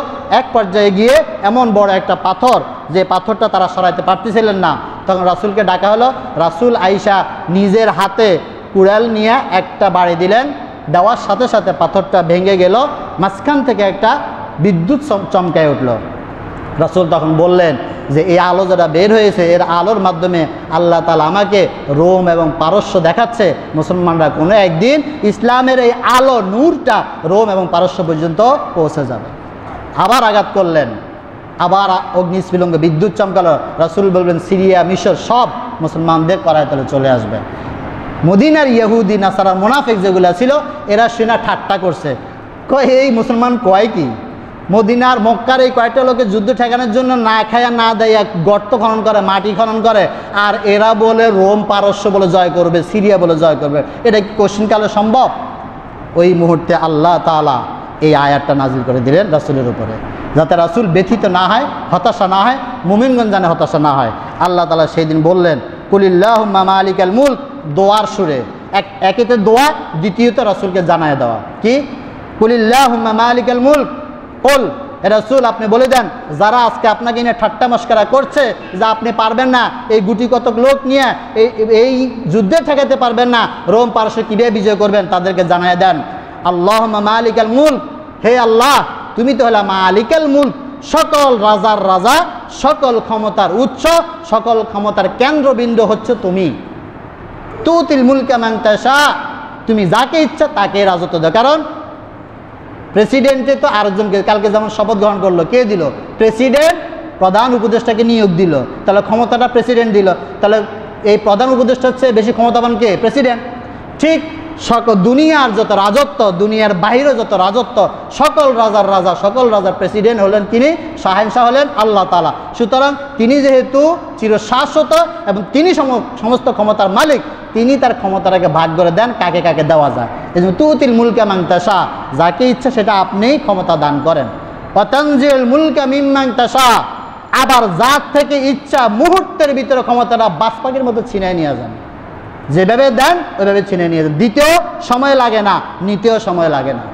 এক পর্যায়ে গিয়ে এমন বড় একটা পাথর, যে পাথরটা তারা সরাইতে পারতেছিলেন না, তখন রাসূলকে ডাকা হলো। রাসূল আয়েশা নিজের হাতে কুড়াল নিয়ে একটা বাড়ি দিলেন, দেওয়ার সাথে সাথে পাথরটা ভেঙে গেল, মাঝখান থেকে একটা বিদ্যুৎ চমকায় উঠল। রাসূল তখন বললেন যে এই আলো যেটা বের হয়েছে, এর আলোর মাধ্যমে আল্লাহ তাআলা আমাকে রোম এবং পারস্য দেখাচ্ছে, মুসলমানরা কোনো একদিন ইসলামের এই আলো নূরটা রোম এবং পারস্য পর্যন্ত পৌঁছে যাবে। আবার আঘাত করলেন, আবার অগ্নিস্ফুলিঙ্গ বিদ্যুৎ চমকালো। রাসূল বলবেন সিরিয়া, মিশর সব মুসলমানদের করায়তলে চলে আসবে। মদিনার ইহুদি নাসারা মুনাফিক যেগুলো ছিল, এরা সেনা ঠাট্টা করছে, কয় এই মুসলমান কয় কি, মদিনার মক্কার এই কয়েকটা লোকে যুদ্ধ ঠেকানোর জন্য না খায়া না দেয়া গর্ত খনন করে, মাটি খনন করে, আর এরা বলে রোম পারস্য বলে জয় করবে, সিরিয়া বলে জয় করবে। এটা কি কোশ্চিনকালে সম্ভব? ওই মুহূর্তে আল্লাহ তাআলা এই আয়াতটা নাজিল করে দিলেন রাসূলের উপরে, যাতে রাসূল ব্যথিত না হয়, হতাশা না হয়, মুমিনগণ যেন হতাশা না হয়। আল্লাহ তাআলা সেই দিন বললেন কুলিল্লাহুম্মা মালিকাল মুলক, দোয়ার সুরে, একেতে দোয়া, দ্বিতীয়ত রাসূলকে জানায় দেওয়া কি, কুলিল্লাহুম্মা মালিকাল মুলক, বল রাসূল আপনি বলে দেন যারা আজকে আপনাকে নিয়ে ঠাট্টা মশকরা করছে যে আপনি পারবেন না, এই গুটি কতক লোক নিয়ে এই যুদ্ধে ঠেকাতে পারবেন না, রোম পারস্য কিভাবে বিজয় করবেন, তাদেরকে জানায় দেন আল্লাহুম্মা মালিকাল মুলক, হে আল্লাহ তুমি তো হলা মালিকাল মুলক, সকল রাজার রাজা, সকল ক্ষমতার উৎস, সকল ক্ষমতার কেন্দ্রবিন্দু হচ্ছে তুমি। তুতিল মুলকা মান তাশা, তুমি যাকে ইচ্ছা তাকে রাজত্ব দাও। কারণ প্রেসিডেন্টে তো আরেকজনকে, কালকে যেমন শপথ গ্রহণ করলো, কে দিল? প্রেসিডেন্ট প্রধান উপদেষ্টাকে নিয়োগ দিল, তাহলে ক্ষমতাটা প্রেসিডেন্ট দিল, তাহলে এই প্রধান উপদেষ্টা হচ্ছে বেশি ক্ষমতাবান কে? প্রেসিডেন্ট। ঠিক সকল দুনিয়ার যত রাজত্ব, দুনিয়ার বাহিরে যত রাজত্ব, সকল রাজার রাজা, সকল রাজার প্রেসিডেন্ট হলেন তিনি, শাহেনশাহ হলেন আল্লাহ তাআলা। সুতরাং তিনি যেহেতু চিরশাশ্বত এবং তিনি সমস্ত ক্ষমতার মালিক, তিনি তার ক্ষমতাটাকে ভাগ করে দেন কাকে কাকে দেওয়া যায়। এই জন্য তুতিল মুলকা মান তাশা, যাকে ইচ্ছা সেটা আপনিই ক্ষমতা দান করেন। ওয়া তানজিল মুলকা মিম্মান তাশা, আবার যার থেকে ইচ্ছা মুহূর্তের ভিতরে ক্ষমতাটা বাজপাখির মতো ছিনিয়ে নিয়ে যান, যেভাবে দেন ওইভাবে ছিনিয়ে নিয়ে যান, দিতেও সময় লাগে না, নিতেও সময় লাগে না।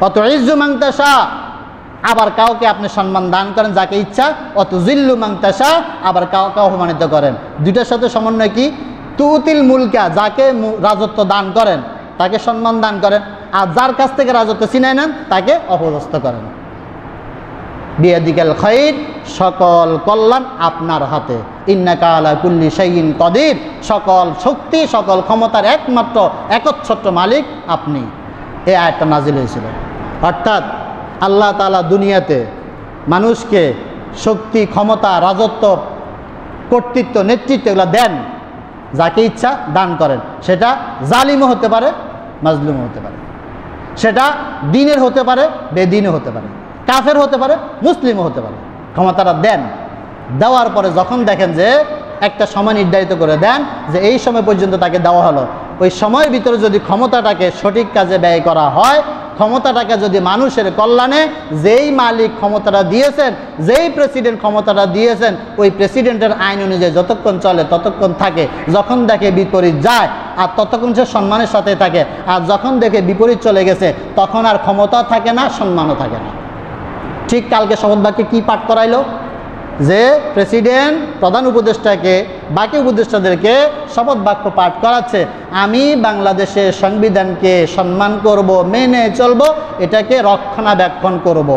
অত ইজ্জু মান তাশা, আবার কাউকে আপনি সম্মান দান করেন যাকে ইচ্ছা, অত জিল্লু মান তাশা, আবার কাউকে অপমানিত করেন। দুইটার সাথে সমন্বয় কি? তুতিল মুলকা, যাকে রাজত্ব দান করেন তাকে সম্মান দান করেন, আর যার কাছ থেকে রাজত্ব ছিনিয়ে নেন তাকে অপদস্থ করেন। বিয়াদিকাল খাইর, সকল কল্যাণ আপনার হাতে, ইন্নাকা আলা কুল্লি শাইইন কাদির, সকল শক্তি সকল ক্ষমতার একমাত্র একচ্ছত্র মালিক আপনি। এই আয়াতটা নাজিল হয়েছিল। অর্থাৎ আল্লাহ তাআলা দুনিয়াতে মানুষকে শক্তি, ক্ষমতা, রাজত্ব, কর্তৃত্ব, নেতৃত্ব এগুলো দেন, যাকে ইচ্ছা দান করেন। সেটা জালিমও হতে পারে, মাজলুমও হতে পারে, সেটা দিনের হতে পারে, বেদিনও হতে পারে, কাফের হতে পারে, মুসলিমও হতে পারে। ক্ষমতাটা দেন, দেওয়ার পরে যখন দেখেন যে একটা সময় নির্ধারিত করে দেন যে এই সময় পর্যন্ত তাকে দেওয়া হলো, ওই সময়ের ভিতরে যদি ক্ষমতাটাকে সঠিক কাজে ব্যয় করা হয়, ক্ষমতাটাকে যদি মানুষের কল্যাণে, যেই মালিক ক্ষমতাটা দিয়েছেন, যেই প্রেসিডেন্ট ক্ষমতাটা দিয়েছেন, ওই প্রেসিডেন্টের আইন অনুযায়ী যতক্ষণ চলে ততক্ষণ থাকে, যখন দেখে বিপরীত যায় আর ততক্ষণ সে সম্মানের সাথে থাকে, আর যখন দেখে বিপরীত চলে গেছে তখন আর ক্ষমতা থাকে না, সম্মানও থাকে না। ঠিক কালকে শপথ বাক্যে কী পাঠ করাইলো? যে প্রেসিডেন্ট প্রধান উপদেষ্টাকে, বাকি উপদেষ্টাদেরকে শপথ বাক্য পাঠ করাচ্ছে, আমি বাংলাদেশের সংবিধানকে সম্মান করব, মেনে চলব, এটাকে রক্ষণাবেক্ষণ করব।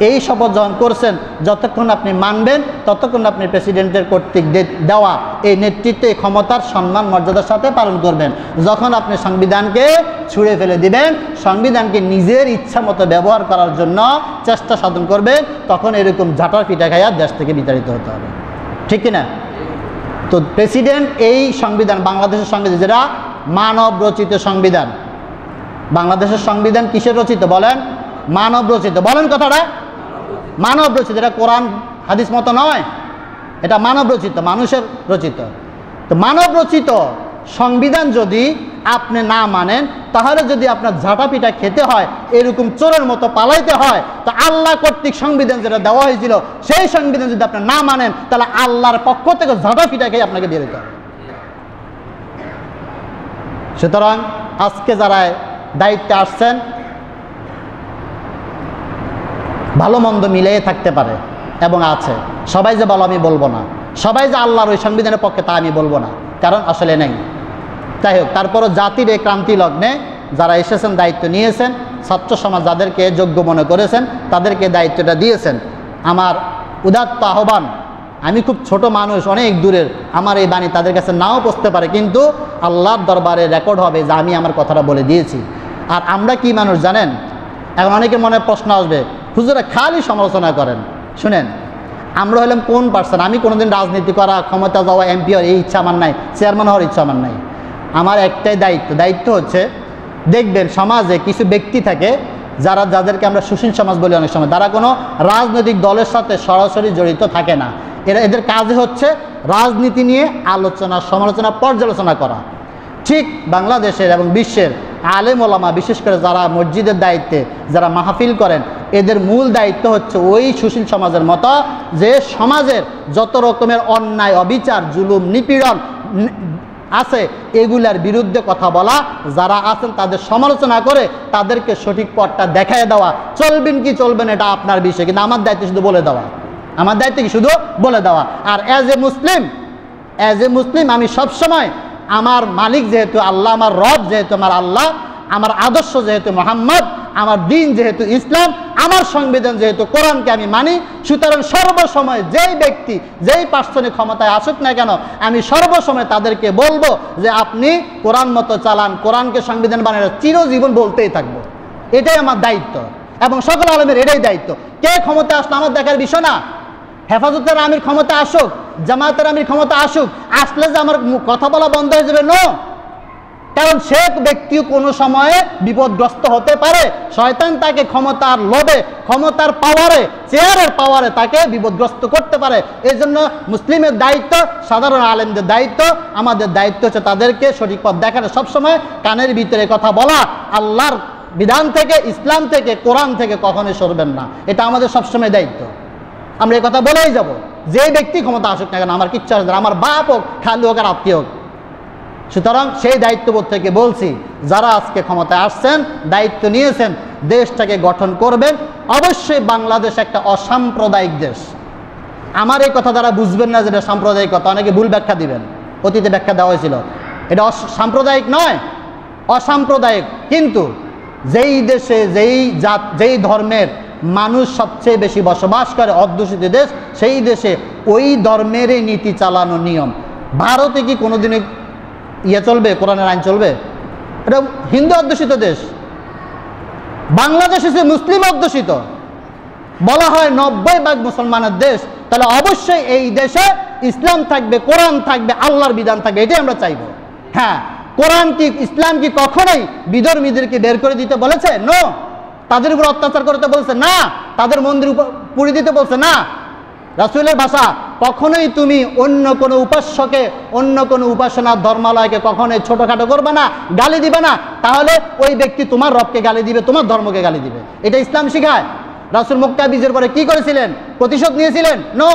এই শপথ যখন করছেন, যতক্ষণ আপনি মানবেন ততক্ষণ আপনি প্রেসিডেন্টের কর্তৃক দেওয়া এই নেতৃত্বে, ক্ষমতার সম্মান মর্যাদার সাথে পালন করবেন। যখন আপনি সংবিধানকে ছুঁড়ে ফেলে দিবেন, সংবিধানকে নিজের ইচ্ছা মতো ব্যবহার করার জন্য চেষ্টা সাধন করবেন, তখন এরকম ঝাঁটার পিঠা খাইয়া দেশ থেকে বিতাড়িত হতে হবে। ঠিক কিনা? তো প্রেসিডেন্ট এই সংবিধান, বাংলাদেশের সংবিধান যেটা মানব রচিত সংবিধান, বাংলাদেশের সংবিধান কিসের রচিত বলেন? মানব রচিত। বলেন কথাটা, মানব রচিত। এটা কোরআন হাদিস মতো নয়, এটা মানব রচিত, মানুষের রচিত। তো মানব রচিত সংবিধান যদি আপনি না মানেন, তাহলে যদি আপনার ঝাঁটা পিঠা খেতে হয়, এরকম চোরের মতো পালাইতে হয়, তো আল্লাহ কর্তৃক সংবিধান যেটা দেওয়া হয়েছিল সেই সংবিধান যদি আপনি না মানেন, তাহলে আল্লাহর পক্ষ থেকে ঝাঁটা পিঠা খেয়ে আপনাকে বেরোতে হবে। সুতরাং আজকে যারা দায়িত্বে আসছেন ভালো মন্দ মিলিয়ে থাকতে পারে এবং আছে, সবাই যে বলো আমি বলবো না, সবাই যে আল্লাহর ওই সংবিধানের পক্ষে তা আমি বলবো না, কারণ আসলে নেই। যাই হোক, তারপরও জাতির এই ক্রান্তি লগ্নে যারা এসেছেন, দায়িত্ব নিয়েছেন, ছাত্র সমাজ যাদেরকে যোগ্য মনে করেছেন তাদেরকে দায়িত্বটা দিয়েছেন। আমার উদাত্ত আহ্বান, আমি খুব ছোট মানুষ, অনেক দূরের, আমার এই বাণী তাদের কাছে নাও পৌঁছতে পারে, কিন্তু আল্লাহর দরবারে রেকর্ড হবে যে আমি আমার কথাটা বলে দিয়েছি। আর আমরা কি মানুষ জানেন? এখন অনেকের মনে প্রশ্ন আসবে, হুজুরা খালি সমালোচনা করেন। শুনেন, আমরা হলাম কোন পার্সন? আমি কোনোদিন রাজনীতি করা, ক্ষমতা যাওয়া, এমপি হওয়ার এই ইচ্ছা আমার নাই, চেয়ারম্যান হওয়ার ইচ্ছা আমার নাই। আমার একটাই দায়িত্ব হচ্ছে, দেখবেন সমাজে কিছু ব্যক্তি থাকে যাদেরকে আমরা সুশীল সমাজ বলি অনেক সময়, তারা কোনো রাজনৈতিক দলের সাথে সরাসরি জড়িত থাকে না। এদের কাজে হচ্ছে রাজনীতি নিয়ে আলোচনা, সমালোচনা, পর্যালোচনা করা। ঠিক বাংলাদেশের এবং বিশ্বের আলেম ওলামা, বিশেষ করে যারা মসজিদের দায়িত্বে, যারা মাহফিল করেন, এদের মূল দায়িত্ব হচ্ছে ওই সুশীল সমাজের মতো যে সমাজের যত রকমের অন্যায়, অবিচার, জুলুম, নিপীড়ন আছে এগুলার বিরুদ্ধে কথা বলা, যারা আছেন তাদের সমালোচনা করে তাদেরকে সঠিক পথটা দেখায় দেওয়া। চলবেন কি চলবেন এটা আপনার বিষয়, কিন্তু আমার দায়িত্ব শুধু বলে দেওয়া, আমার দায়িত্ব কি শুধু বলে দেওয়া। আর অ্যাজ এ মুসলিম আমি সবসময় আমার মালিক যেহেতু আল্লাহ, আমার রব যেহেতু আমার আল্লাহ, আমার আদর্শ যেহেতু মোহাম্মদ, আমার দিন যেহেতু ইসলাম, আমার সংবিধান যেহেতু কোরআনকে আমি মানি, সুতরাং সর্বসময় যেই ব্যক্তি, যেই পার্সনে ক্ষমতায় আসুক না কেন, আমি সর্বসময় তাদেরকে বলবো যে আপনি কোরআন মতো চালান, কোরআনকে সংবিধান বানিয়ে চিরজীবন বলতেই থাকবো। এটাই আমার দায়িত্ব এবং সকল আলেমের এটাই দায়িত্ব। কে ক্ষমতা আসলে আমার দেখার বিষয় না। হেফাজতের আমির ক্ষমতা আসুক, জামায়াতের আমির ক্ষমতা আসুক, আসলে যে আমার কথা বলা বন্ধ হয়ে যাবে, নো। কারণ সে ব্যক্তিও কোনো সময়ে বিপদগ্রস্ত হতে পারে, শয়তান তাকে ক্ষমতার লোভে, ক্ষমতার পাওয়ারে, চেয়ারের পাওয়ারে তাকে বিপদগ্রস্ত করতে পারে। এই জন্য মুসলিমের দায়িত্ব, সাধারণ আলেমদের দায়িত্ব, আমাদের দায়িত্ব হচ্ছে তাদেরকে সঠিক পথ দেখানো, সবসময় কানের ভিতরে কথা বলা, আল্লাহর বিধান থেকে, ইসলাম থেকে, কোরআন থেকে কখনোই সরবেন না। এটা আমাদের সবসময় দায়িত্ব। আমরা এই কথা বলেই যাব, যে ব্যক্তি ক্ষমতা আসুক না কেন, আমার কিচ্ছু আসবে না, আমার বাপ হোক, খালু হোক, আর আত্মীয় হোক। সুতরাং সেই দায়িত্ববোধ থেকে বলছি, যারা আজকে ক্ষমতায় আসছেন, দায়িত্ব নিয়েছেন, দেশটাকে গঠন করবেন। অবশ্যই বাংলাদেশ একটা অসাম্প্রদায়িক দেশ। আমার এই কথা দ্বারা বুঝবেন না যেটা সাম্প্রদায়িকতা, অনেকে ভুল ব্যাখ্যা দিবেন, অতীতে ব্যাখ্যা দেওয়া হয়েছিল। এটা সাম্প্রদায়িক নয়, অসাম্প্রদায়িক। কিন্তু যেই দেশে, যেই ধর্মের মানুষ সবচেয়ে বেশি বসবাস করে, অধ্যুষিত দেশ, সেই দেশে ওই ধর্মেরই নীতি চালানো নিয়ম। ভারতে কি কোনোদিনই চলবে, কোরআনের আইন চলবে? এটা হিন্দু অধ্যুষিত দেশ। বাংলাদেশ হচ্ছে মুসলিম অধ্যুষিত, বলা হয় 90% মুসলমানের দেশ। তাহলে অবশ্যই এই দেশে ইসলাম থাকবে, কোরআন থাকবে, আল্লাহর বিধান থাকবে, এটাই আমরা চাইব। হ্যাঁ, কোরআন কি, ইসলাম কি কখনোই বিধর্মীদেরকে বের করে দিতে বলেছে? নো। তাদের উপর অত্যাচার করতে বলছে না, তাদের মন্দির পুড়িয়ে দিতে বলছে না। রাসূলের ভাষা, কখনোই তুমি অন্য কোনো উপাস্যকে, অন্য কোনো উপাসনার ধর্মালয়কে কখনোই ছোটোখাটো করবে না, গালি দিবে না। তাহলে ওই ব্যক্তি তোমার রবকে গালি দিবে, তোমার ধর্মকে গালি দিবে। এটা ইসলাম শিখায়। রাসূল মক্কা বিজয়ের পরে কি করেছিলেন? প্রতিশোধ নিয়েছিলেন? নো।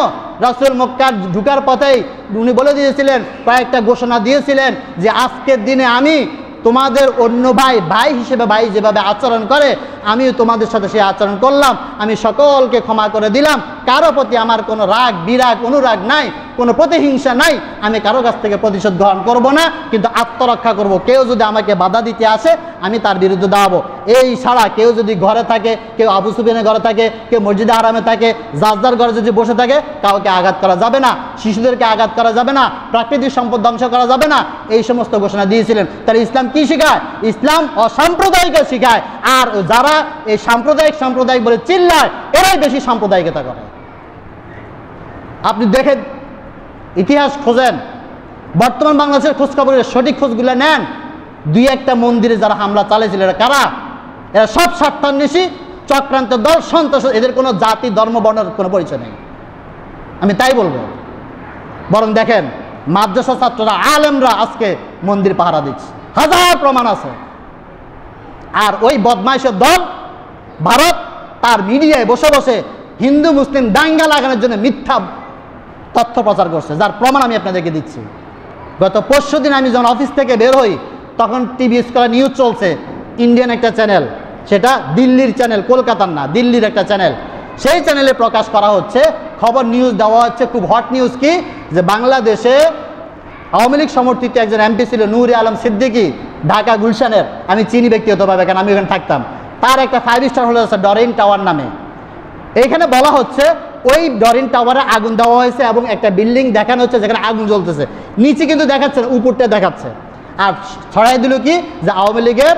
রাসূল মক্কা ঢুকার পথেই উনি বলে দিয়েছিলেন, কয়েকটা ঘোষণা দিয়েছিলেন যে আজকের দিনে আমি তোমাদের অন্য ভাই হিসেবে ভাই যেভাবে আচরণ করে, আমিও তোমাদের সাথে সেই আচরণ করলাম। আমি সকলকে ক্ষমা করে দিলাম। কারো প্রতি আমার কোনো রাগ, বিরাগ, অনুরাগ নাই, কোনো প্রতিহিংসা নাই। আমি কারো কাছ থেকে প্রতিশোধ গ্রহণ করব না, কিন্তু আত্মরক্ষা করব। কেউ যদি আমাকে বাধা দিতে আসে, আমি তার বিরুদ্ধে দাঁড়াবো। এই ছাড়া কেউ যদি ঘরে থাকে, কেউ আবু সুফিয়ানের ঘরে থাকে, কেউ মসজিদে হারামে থাকে, যার ঘরে যদি বসে থাকে, কাউকে আঘাত করা যাবে না, শিশুদেরকে আঘাত করা যাবে না, প্রাকৃতিক সম্পদ ধ্বংস করা যাবে না, এই সমস্ত ঘোষণা দিয়েছিলেন। তাহলে ইসলাম কি শিখায়? ইসলাম অসাম্প্রদায়িকতা শিখায়। আর যারা এই সাম্প্রদায়িক বলে চিল্লায়, এরাই বেশি সাম্প্রদায়িকতা করে। আপনি দেখেন, ইতিহাস খোঁজেন, বর্তমান বাংলাদেশের খোঁজখবরের সঠিক খোঁজগুলো নেন। 2-1টা মন্দিরে যারা হামলা চালিয়েছিল, এরা কারা? এরা সব স্বার্থান্বেষী চক্রান্ত দল, সন্ত্রাস। এদের কোনো জাতি, ধর্ম, বর্ণের কোনো পরিচয় নেই। আমি তাই বলবো। বরং দেখেন, মাদ্রাসা ছাত্ররা, আলেমরা আজকে মন্দির পাহারা দিচ্ছে, হাজার প্রমাণ আছে। আর ওই বদমাইশের দল ভারত তার মিডিয়ায় বসে বসে হিন্দু মুসলিম দাঙ্গা লাগানোর জন্য মিথ্যা তথ্য প্রচার করছে, যার প্রমাণ আমি আপনাদেরকে দিচ্ছি। গত পরশুদিন আমি যখন অফিস থেকে বের হই, তখন টিভি স্কয়ার নিউজ চলছে, ইন্ডিয়ান একটা চ্যানেল, সেটা দিল্লির চ্যানেল, কলকাতার না, দিল্লির একটা চ্যানেল। সেই চ্যানেলে প্রকাশ করা হচ্ছে, খবর নিউজ দেওয়া হচ্ছে, খুব হট নিউজ কি, যে বাংলাদেশে আওয়ামী লীগ সমর্থিত একজন এমপি ছিল নূরে আলম সিদ্দিকী, ঢাকা গুলশানের, আমি চিনি ব্যক্তিগতভাবে, কারণ আমি ওখানে থাকতাম। তার একটা 5 স্টার হোটেল আছে ডরিন টাওয়ার নামে। এইখানে বলা হচ্ছে ওই ডরিন টাওয়ারে আগুন দেওয়া হয়েছে এবং একটা বিল্ডিং দেখানো হচ্ছে যেখানে আগুন জ্বলতেছে, নিচে কিন্তু দেখাচ্ছে না, উপরটা দেখাচ্ছে। আর ছড়াই দিল কি, যে আওয়ামী লীগের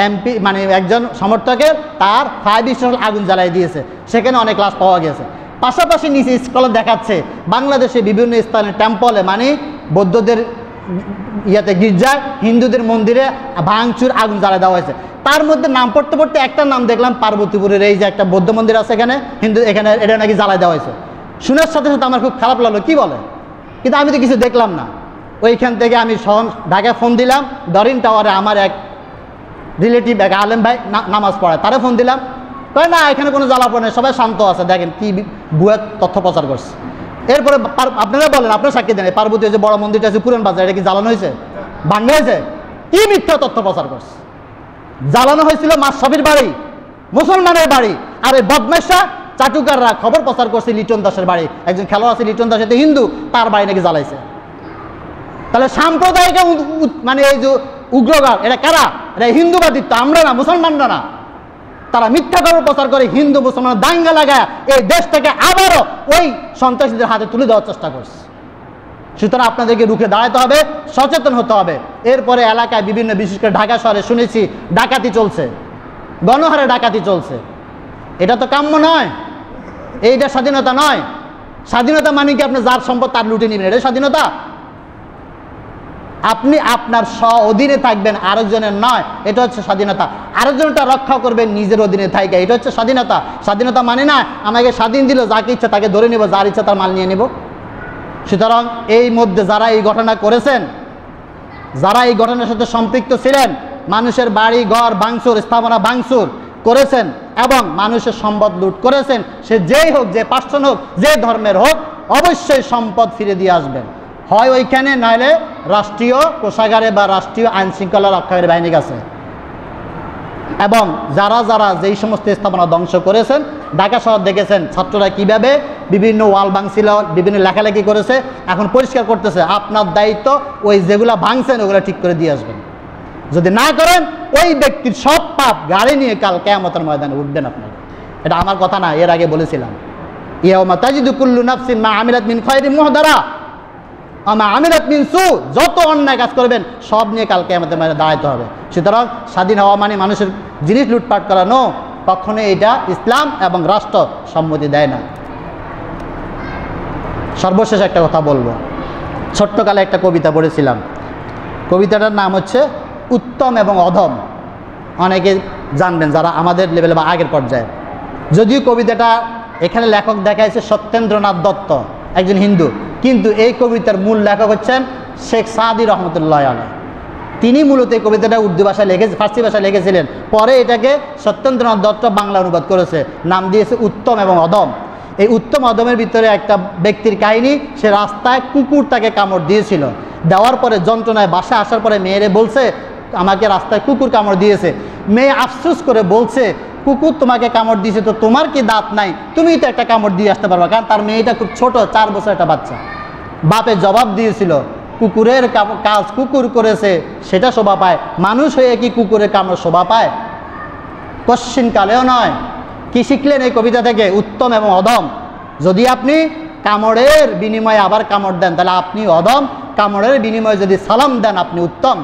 এমপি মানে একজন সমর্থকের তার 5 স্টার আগুন জ্বালাই দিয়েছে, সেখানে অনেক লাশ পাওয়া গেছে। পাশাপাশি নিচে স্কলে দেখাচ্ছে বাংলাদেশে বিভিন্ন স্থানে টেম্পলে মানে বৌদ্ধদের ইয়াতে গির্জায়, হিন্দুদের মন্দিরে ভাঙচুর আগুন জ্বালা দেওয়া হয়েছে। তার মধ্যে নাম পড়তে পড়তে একটা নাম দেখলাম পার্বতীপুরের, এই যে একটা বৌদ্ধ মন্দির আছে এখানে, হিন্দু, এখানে এটা নাকি জ্বালাই দেওয়া হয়েছে। শোনার সাথে সাথে আমার খুব খারাপ লাগলো, কি বলে, কিন্তু আমি তো কিছু দেখলাম না। ওইখান থেকে আমি ঢাকায় ফোন দিলাম, ডরিন টাওয়ারে আমার এক রিলেটিভ, এক আলেম ভাই নামাজ পড়ায়, তারা ফোন দিলাম, কয় না এখানে কোনো জ্বালাপড় নেই, সবাই শান্ত আছে, দেখেন কি ভুয়া তথ্য প্রচার করছে। এরপরে আপনারা বলেন, আপনারা সাক্ষী দেন, পার্বতী যে বড় মন্দিরটা আছে পুরান বাজার, এটা কি জ্বালানো হয়েছে, ভাঙ্গা হয়েছে? কি মিথ্যা তথ্য প্রচার করছে। জ্বালানো হয়েছিল মাশরাফির বাড়ি, মুসলমানের বাড়ি, আর এই বদমাশরা চাটুকাররা খবর প্রচার করছে লিটন দাসের বাড়ি, একজন খেলোয়াড় আছে লিটন দাস, এতে হিন্দু, তার বাড়ি নাকি জ্বালাইছে। তাহলে সাম্প্রদায়িক মানে এই যে উগ্রগার, এটা কারা? এটা হিন্দুবাদিত্ব, আমরা না, মুসলমানরা না। তারা মিথ্যা খবর প্রচার করে হিন্দু মুসলমান দাঙ্গা লাগায় এই দেশটাকে আবারও ওই সন্ত্রাসীদের হাতে তুলে দেওয়ার চেষ্টা করছে। সুতরাং আপনাদেরকে রুখে দাঁড়াতে হবে, সচেতন হতে হবে। এরপরে এলাকায় বিভিন্ন, বিশেষ করে ঢাকা শহরে শুনেছি ডাকাতি চলছে, গণহারে ডাকাতি চলছে। এটা তো কাম্য নয়, এইটা স্বাধীনতা নয়। স্বাধীনতা মানে কি আপনি যার সম্পদ তার লুটে নেবেন, এটা স্বাধীনতা? আপনি আপনার অধীনে থাকবেন, আরেকজনের নয়, এটা হচ্ছে স্বাধীনতা। আরেকজনটা রক্ষা করবেন নিজের অধীনে থাইকা, এটা হচ্ছে স্বাধীনতা। স্বাধীনতা মানে না আমাকে স্বাধীন দিল, যাকে ইচ্ছা তাকে ধরে নেব, যার ইচ্ছা তার মাল নিয়ে নেব। সুতরাং এই মধ্যে যারা এই ঘটনা করেছেন, যারা এই ঘটনার সাথে সম্পৃক্ত ছিলেন, মানুষের বাড়ি ঘর ভাঙচুর, স্থাপনা ভাঙচুর করেছেন এবং মানুষের সম্পদ লুট করেছেন, সে যেই হোক, যে পার্সন হোক, যে ধর্মের হোক, অবশ্যই সম্পদ ফিরে দিয়ে আসবেন, হয় ওইখানে, নইলে রাষ্ট্রীয় কোষাগারে বা রাষ্ট্রীয় আইন শৃঙ্খলা রক্ষাকারী বাহিনীর কাছে। এবং যারা যারা যেই সমস্ত স্থাপনা ধ্বংস করেছেন, ঢাকা শহর দেখেছেন ছাত্ররা কিভাবে বিভিন্ন ওয়াল ভাঙছিল, বিভিন্ন লেখালেখি করেছে, এখন পরিষ্কার করতেছে। আপনার দায়িত্ব ওই যেগুলা ভাঙছেন ওগুলো ঠিক করে দিয়ে আসবেন। যদি না করেন, ওই ব্যক্তির সব পাপ গাড়ি নিয়ে কাল কিয়ামতের ময়দানে উঠবেন আপনার। এটা আমার কথা না, এর আগে বলেছিলাম, ইয়াউমা তাজিদু কুল্লু নাফসিন মা আমিলাত মিন খায়রিন মুহদারা আমা আমিলাত মিন সু, যত অন্যায় কাজ করবেন সব নিয়ে কাল কিয়ামতের ময়দানে দাঁড়াতে হবে। সুতরাং স্বাধীন হওয়া মানে মানুষের জিনিস লুটপাট করানো, কখনো এটা ইসলাম এবং রাষ্ট্র সম্মতি দেয় না। সর্বশেষ একটা কথা বলবো, ছোট্টকালে একটা কবিতা পড়েছিলাম, কবিতাটার নাম হচ্ছে উত্তম এবং অধম। অনেকে জানবেন যারা আমাদের লেভেলে বা আগের পর্যায়ে। যদিও কবিতাটা এখানে লেখক দেখাইছে সত্যেন্দ্রনাথ দত্ত, একজন হিন্দু, কিন্তু এই কবিতার মূল লেখক হচ্ছেন শেখ সাদি রহমতুল্লাহ আলাইহি। তিনি মূলত এই কবিতাটা উর্দু ভাষায় ফার্সি ভাষায় লিখেছিলেন, পরে এটাকে সত্যেন্দ্রনাথ দত্ত বাংলা অনুবাদ করেছে, নাম দিয়েছে উত্তম এবং অধম। এই উত্তম অধমের ভিতরে একটা ব্যক্তির কাহিনী, সে রাস্তায় কুকুর তাকে কামড় দিয়েছিল, দেওয়ার পরে যন্ত্রণায় বাসায় আসার পরে মেয়েরে বলছে আমাকে রাস্তায় কুকুর কামড় দিয়েছে। মেয়ে আফসোস করে বলছে, কুকুর তোমাকে কামড় দিয়েছে তো তোমার কি দাঁত নাই, তুমি তো একটা কামড় দিয়ে আসতে পারবা, কারণ তার মেয়েটা খুব ছোট, 4 বছর একটা বাচ্চা। বাপে জবাব দিয়েছিল, কুকুরের কাজ কুকুর করেছে সেটা শোভা পায়, মানুষ হয়ে কি কুকুরের কামড় শোভা পায়? কশ্চিন কালেও নয়। কি শিখলেন এই কবিতা থেকে? উত্তম এবং অধম। যদি আপনি কামড়ের বিনিময়ে আবার কামড় দেন তাহলে আপনি অধম, কামড়ের বিনিময়ে যদি সালাম দেন আপনি উত্তম।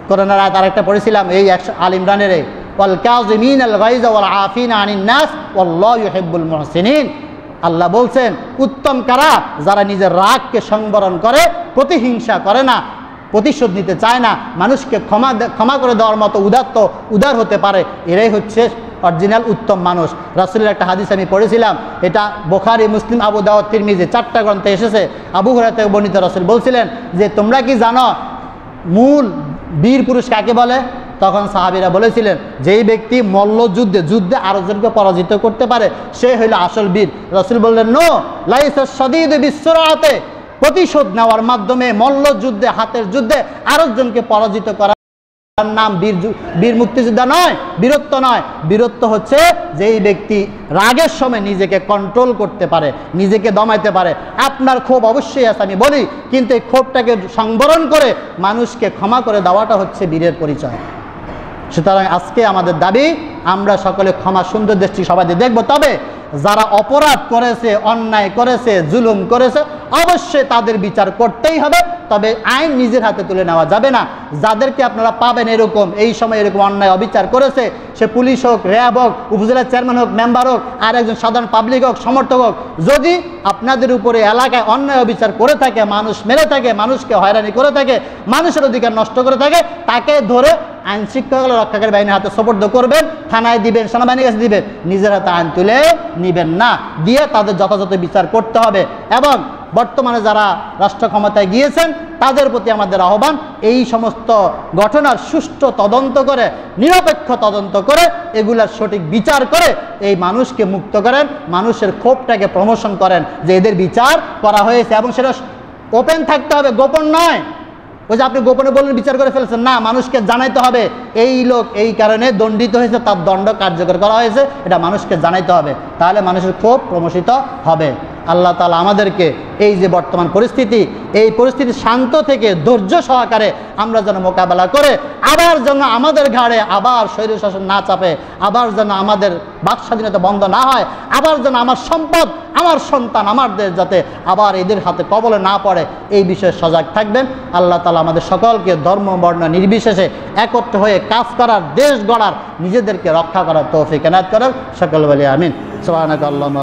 কোরআনের আয়াত আরেকটা পড়েছিলাম এই আল ইমরানের, ওয়াল কাযিমিনাল গায়যা ওয়াল আফিনা আনিন নাস ওয়াল্লাহু ইউহিব্বুল মুহসিনিন। আল্লাহ বলছেন উত্তম কারা? যারা নিজের রাগকে সংবরণ করে, প্রতিহিংসা করে না, প্রতিশোধ নিতে চায় না, মানুষকে ক্ষমা করে দেওয়ার মতো উদার হতে পারে, এরাই হচ্ছে অরিজিনাল উত্তম মানুষ। রাসূলের একটা হাদিস আমি পড়েছিলাম, এটা বুখারী, মুসলিম, আবু দাউদ, তিরমিজি 4টা গ্রন্থে এসেছে। আবু হুরায়রা থেকে বর্ণিত, রাসূল বলছিলেন যে তোমরা কি জানো মূল বীর পুরুষ কাকে বলে? তখন সাহাবীরা বলেছিলেন যেই ব্যক্তি যুদ্ধে আরেকজনকে পরাজিত করতে পারে সে হইল আসল বীর। রাসূল বললেন নো লাইসা শাদীদু বিসরাআতে, প্রতিশোধ নেওয়ার মাধ্যমে মল্লযুদ্ধে, হাতের যুদ্ধে আরেকজনকে পরাজিত করার নাম বীর মুক্তিযোদ্ধা নয়, বীরত্ব নয়। বীরত্ব হচ্ছে যেই ব্যক্তি রাগের সময় নিজেকে কন্ট্রোল করতে পারে, নিজেকে দমাইতে পারে। আপনার ক্ষোভ অবশ্যই আছে আমি বলি, কিন্তু এই ক্ষোভটাকে সংবরণ করে মানুষকে ক্ষমা করে দেওয়াটা হচ্ছে বীরের পরিচয়। সুতরাং আজকে আমাদের দাবি, আমরা সকলে ক্ষমা সুন্দর দৃষ্টি সবাই দেখব। তবে যারা অপরাধ করেছে, অন্যায় করেছে, জুলুম করেছে, অবশ্যই তাদের বিচার করতেই হবে। তবে আইন নিজের হাতে তুলে নেওয়া যাবে না। যাদেরকে আপনারা পাবেন এরকম এই সময় এরকম অন্যায় অবিচার করেছে, সে পুলিশ হোক, র্যাব হোক, উপজেলা চেয়ারম্যান হোক, মেম্বার হোক, আর একজন সাধারণ পাবলিক হোক, সমর্থক হোক, যদি আপনাদের উপরে এলাকায় অন্যায় অবিচার করে থাকে, মানুষ মেরে থাকে, মানুষকে হয়রানি করে থাকে, মানুষের অধিকার নষ্ট করে থাকে, তাকে ধরে আইন শৃঙ্খলা রক্ষাকারী বাহিনীর হাতে সোপর্দ করবেন, থানায় দিবেন, সেনাবাহিনীর কাছে দিবেন, নিজের হাতে আইন তুলে নিবেন না, দিয়ে তাদের যথাযথ বিচার করতে হবে। এবং বর্তমানে যারা রাষ্ট্র ক্ষমতায় গিয়েছেন তাদের প্রতি আমাদের আহ্বান, এই সমস্ত ঘটনার সুষ্ঠু তদন্ত করে, নিরপেক্ষ তদন্ত করে, এগুলার সঠিক বিচার করে এই মানুষকে মুক্ত করেন, মানুষের ক্ষোভটাকে প্রমোশন করেন যে এদের বিচার করা হয়েছে। এবং সেটা ওপেন থাকতে হবে, গোপন নয়। ওই যে আপনি গোপনে বললেন বিচার করে ফেলছেন, না, মানুষকে জানাইতে হবে এই লোক এই কারণে দণ্ডিত হয়েছে, তার দণ্ড কার্যকর করা হয়েছে, এটা মানুষকে জানাইতে হবে। তাহলে মানুষের ক্ষোভ প্রমোশিত হবে। আল্লাহ তাআলা আমাদেরকে এই যে বর্তমান পরিস্থিতি, এই পরিস্থিতি শান্ত থেকে ধৈর্য সহকারে আমরা যেন মোকাবেলা করে আবার যেন আমাদের ঘাড়ে আবার স্বৈরশাসন না চাপে, আবার যেন আমাদের বাক স্বাধীনতা বন্ধ না হয়, আবার যেন আমার সম্পদ, আমার সন্তান, আমার দেশ যাতে আবার এদের হাতে কবলে না পড়ে, এই বিষয়ে সজাগ থাকবেন। আল্লাহ তাআলা আমাদের সকলকে ধর্ম বর্ণ নির্বিশেষে একত্র হয়ে কাজ করার, দেশ গড়ার, নিজেদেরকে রক্ষা করার তৌফিক এনায়েত করার। সকল বলি আমিন। সুবহানাকাল্লাহুম্মা